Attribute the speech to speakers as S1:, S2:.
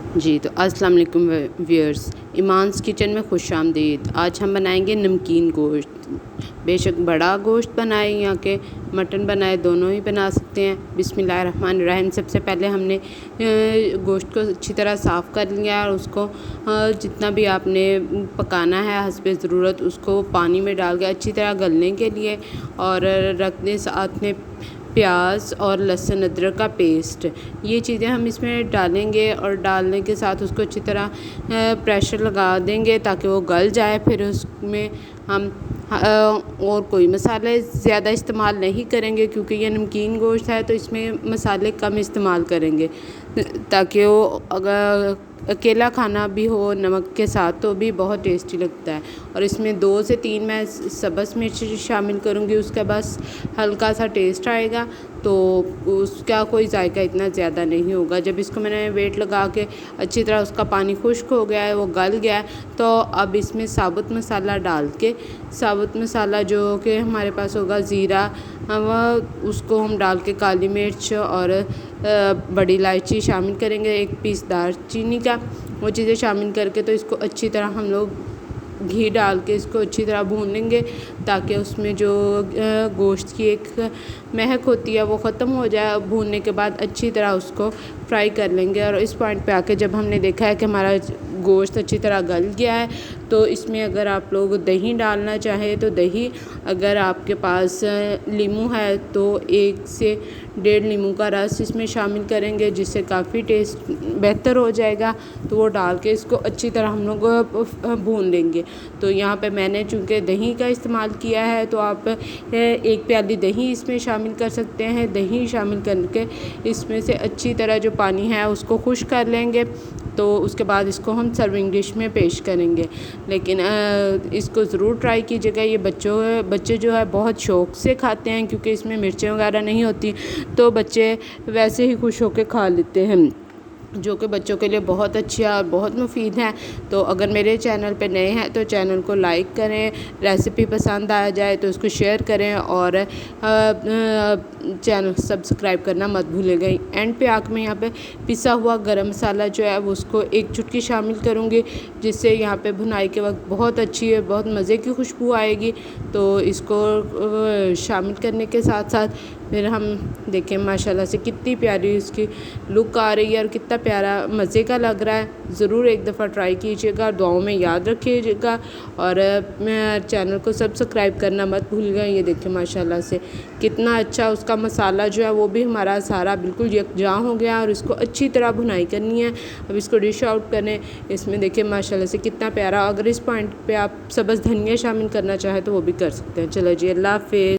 S1: जी तो अस्सलाम वालेकुम व्यूअर्स, ईमान्स किचन में खुशामदीद। आज हम बनाएंगे नमकीन गोश्त। बेशक बड़ा गोश्त बनाए या के मटन बनाए, दोनों ही बना सकते हैं। बिस्मिल्लाहिर्रहमानिर्रहीम। सबसे पहले हमने गोश्त को अच्छी तरह साफ़ कर लिया और उसको जितना भी आपने पकाना है हस्बे ज़रूरत उसको पानी में डाल के अच्छी तरह गलने के लिए और रखने। साथ में प्याज और लहसुन अदरक का पेस्ट, ये चीज़ें हम इसमें डालेंगे और डालने के साथ उसको अच्छी तरह प्रेशर लगा देंगे ताकि वो गल जाए। फिर उसमें हम और कोई मसाले ज़्यादा इस्तेमाल नहीं करेंगे क्योंकि ये नमकीन गोश्त है, तो इसमें मसाले कम इस्तेमाल करेंगे ताकि वो अगर अकेला खाना भी हो नमक के साथ तो भी बहुत टेस्टी लगता है। और इसमें 2 से 3 मैं सब्ज़ मिर्च शामिल करूँगी, उसका बस हल्का सा टेस्ट आएगा, तो उसका कोई जायका इतना ज़्यादा नहीं होगा। जब इसको मैंने वेट लगा के अच्छी तरह उसका पानी खुश्क हो गया है, वो गल गया है, तो अब इसमें साबुत मसाला डाल के, साबुत मसाला जो कि हमारे पास होगा ज़ीरा, उसको हम डाल के काली मिर्च और बड़ी इलायची शामिल करेंगे, 1 पीस दालचीनी का, वो चीज़ें शामिल करके तो इसको अच्छी तरह हम लोग घी डाल के इसको अच्छी तरह भून लेंगे ताकि उसमें जो गोश्त की एक महक होती है वो ख़त्म हो जाए। भूनने के बाद अच्छी तरह उसको फ्राई कर लेंगे और इस पॉइंट पे आके जब हमने देखा है कि हमारा गोश्त अच्छी तरह गल गया है, तो इसमें अगर आप लोग दही डालना चाहें तो दही, अगर आपके पास नींबू है तो 1 से 1.5 नींबू का रस इसमें शामिल करेंगे, जिससे काफ़ी टेस्ट बेहतर हो जाएगा। तो वो डाल के इसको अच्छी तरह हम लोग भून लेंगे। तो यहाँ पे मैंने चूँकि दही का इस्तेमाल किया है, तो आप 1 प्याली दही इसमें शामिल कर सकते हैं। दही शामिल करके इसमें से अच्छी तरह जो पानी है उसको खुश्क कर लेंगे, तो उसके बाद इसको हम सर्विंग डिश में पेश करेंगे। लेकिन इसको ज़रूर ट्राई कीजिएगा। ये बच्चे जो है बहुत शौक़ से खाते हैं क्योंकि इसमें मिर्चें वगैरह नहीं होती, तो बच्चे वैसे ही खुश होकर खा लेते हैं, जो कि बच्चों के लिए बहुत अच्छी और बहुत मुफीद है। तो अगर मेरे चैनल पे नए हैं तो चैनल को लाइक करें, रेसिपी पसंद आ जाए तो उसको शेयर करें और चैनल सब्सक्राइब करना मत भूलिएगा। एंड पे आकर मैं यहाँ पे पिसा हुआ गरम मसाला जो है वो उसको 1 चुटकी शामिल करूँगी, जिससे यहाँ पे भुनाई के वक्त बहुत अच्छी है, बहुत मज़े की खुशबू आएगी। तो इसको शामिल करने के साथ साथ फिर हम देखें माशाल्लाह से कितनी प्यारी इसकी लुक आ रही है और कितना प्यारा मज़े का लग रहा है। ज़रूर एक दफ़ा ट्राई कीजिएगा, दुआओं में याद रखिएगा और चैनल को सब्सक्राइब करना मत भूलिएगा। ये देखिए माशाल्लाह से कितना अच्छा उसका मसाला जो है वो भी हमारा सारा बिल्कुल यकजां हो गया और इसको अच्छी तरह भुनाई करनी है। अब इसको डिश आउट करें। इसमें देखिए माशाल्लाह से कितना प्यारा। अगर इस पॉइंट पे आप सब्ज़ धनिया शामिल करना चाहें तो वो भी कर सकते हैं। चलो जी, अल्लाह हाफ़िज़।